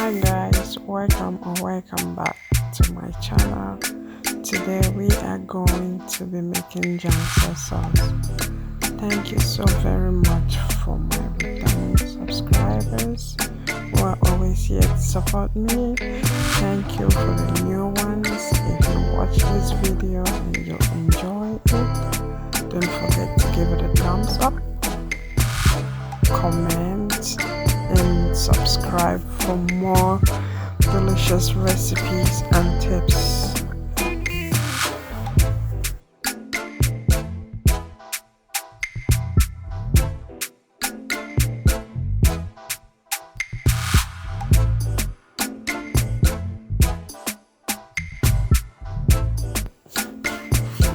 Hi guys, welcome back to my channel. Today we are going to be making njansa sauce. Thank you so very much for my returning subscribers who are always here to support me. Thank you for the new ones. If you watch this video and you enjoy it, don't forget to give it a thumbs up, comment and subscribe for more delicious recipes and tips.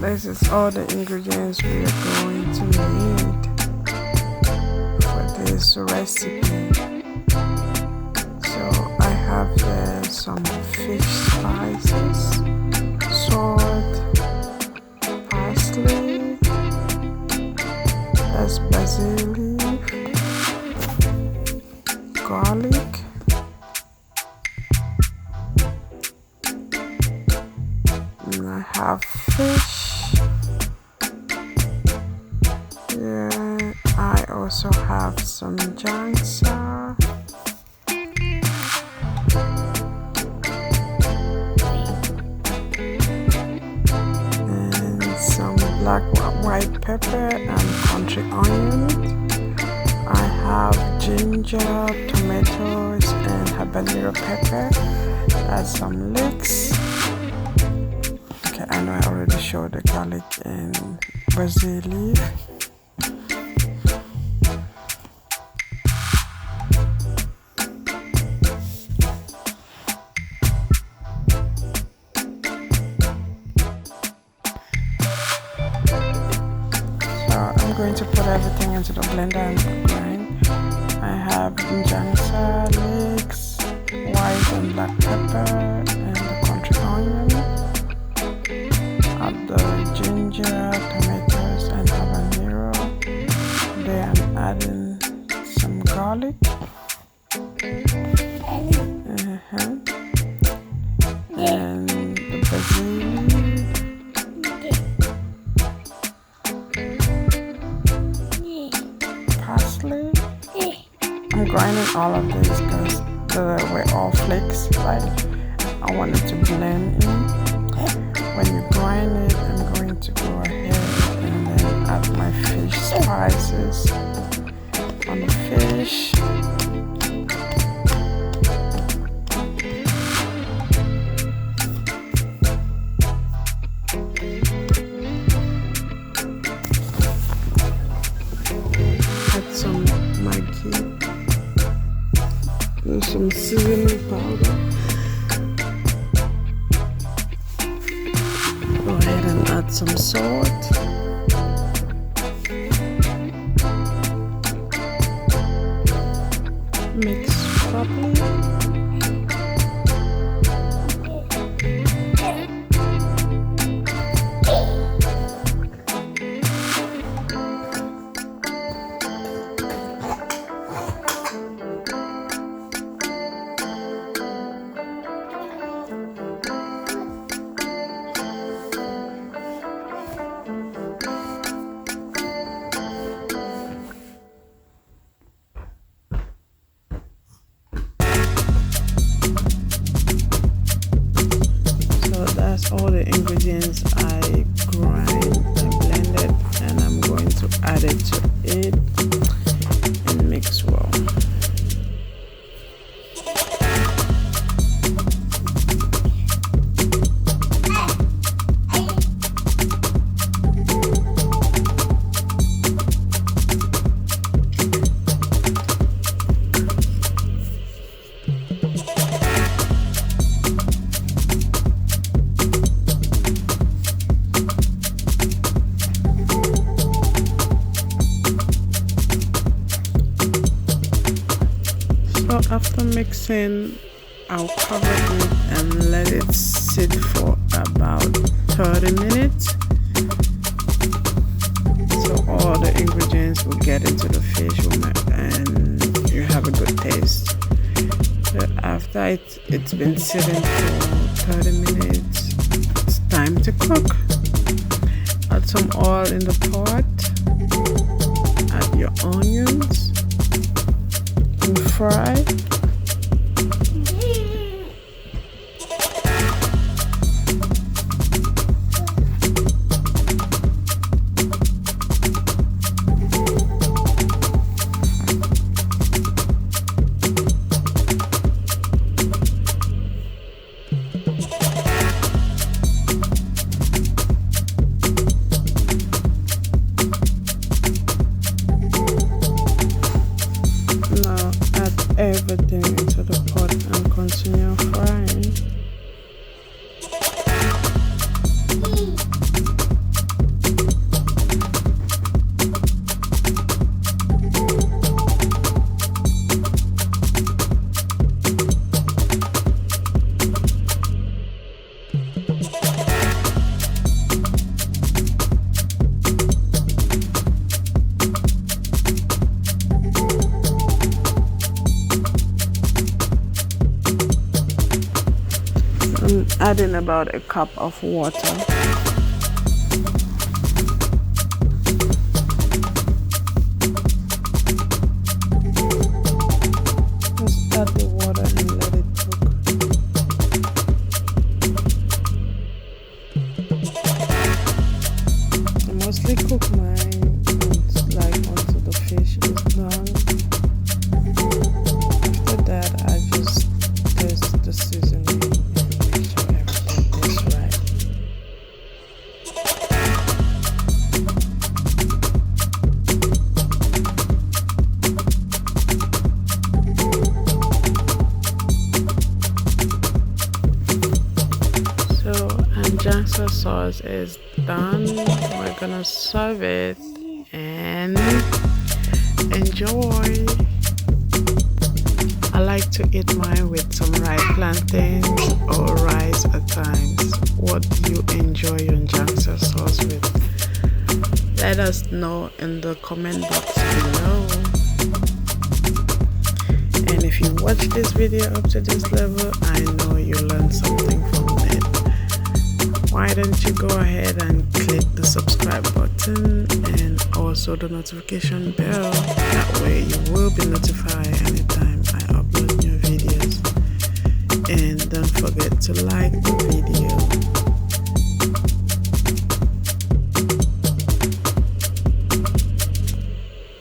This is all the ingredients we are going to need for this recipe. So I have some fish spices, salt, parsley, that's basil leaf, garlic, and I have fish. Yeah, I also have some njansa. And some black white pepper and country onion. I have ginger, tomatoes and habanero pepper. That's some leeks. Okay, I know I already showed the garlic and basil leaf. I'm going to put everything into the blender and grind. I have njansa, leeks, white and black pepper, and the country onion. Add the ginger, tomatoes, and habanero. Then I'm adding some garlic. And the basil. Parsley. I'm grinding all of these because they were all flakes. Like I want it to blend in. When you grind it, I'm going to go ahead and then add my fish spices on the fish. Some Maggi, there's some seasoning powder. Go ahead and add some salt. Mix properly. That's all the ingredients I blended, and I'm going to add it to it and mix well. After mixing, I'll cover it and let it sit for about 30 minutes so all the ingredients will get into the fish and you have a good taste. So after after it's been sitting for 30 minutes, it's time to cook. Add some oil in the pot, add your onions and fry. Now add everything into the pot and continue frying. I'm adding about a cup of water. Just add the water and let it cook. I mostly cook mine until the fish is done. After that, I just taste the seasoning. Njansa sauce is done. We're gonna serve it and enjoy. I like to eat mine with some ripe plantains or rice at times. What do you enjoy your njansa sauce with? Let us know in the comment box below. And if you watch this video up to this level, I know you learned something from it. Why don't you go ahead and click the subscribe button and also the notification bell. That way you will be notified anytime I upload new videos. And don't forget to like the video.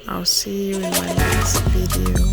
I'll see you in my next video.